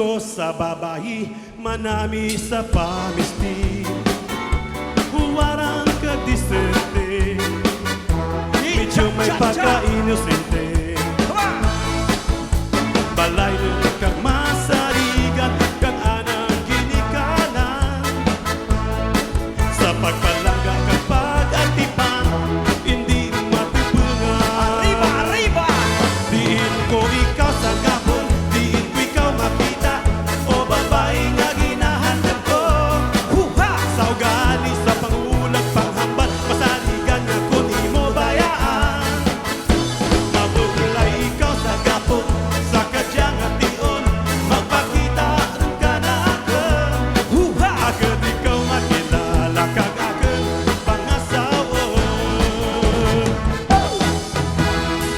ko sa babayi, manami sa pamisti. Huwarang kadiserte, medyo may pagka-inosente. Balay nun kang masarigan, kang anang ginikanan. Sa pagpalangga kang pag-atipan, hindi matipungan. Arriba, arriba! Diin ko ikaw sa gapon, diin ko ikaw makita, o babae nga ginahanap ko. Huha! Sa ugali, sa pangulag, panghambal, masaligan nga kung di mo bayaan. Mabulay ikaw sa gapon, sa kadyang ation, magpakita rin ka na ako. Huha! Agad ikaw makilala kag aking pangasawa.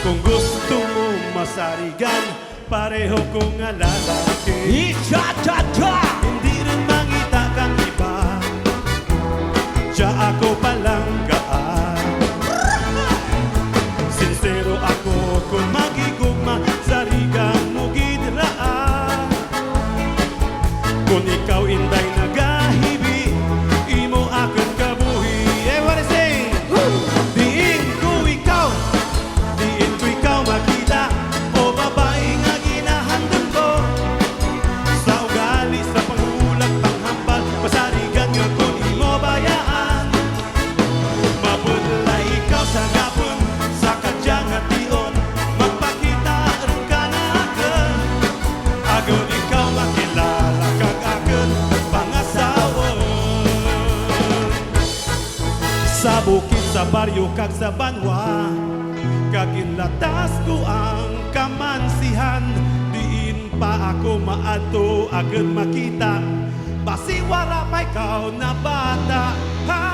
Kung gusto mo masarigan, pareho kong lalaki. Icha-cha-cha! Hindi rin mangita kang iba, siya ako palanggaan. Sincero ako kung magigugma, sarigang mo ginraan. Kung ikaw inday nagahibi, imo akin kabuhi. What I say? Diin ko ikaw makita, o babae nga ginahandog ko. Sa ugali, sa pangulag, panghambal, masarigan nga kung imo bayaan. Mabudlay ikaw sa gapon, sa kadyang ation, magpakita rin ka na akin. Agad ikaw makilala kag akin pangasawa. Sa bukid, sa baryo, kag sa banwa, kaginlatas ko ang kamansihan. Diin pa ako maato, agad makita, basiwara pa ikaw na bata. Ha?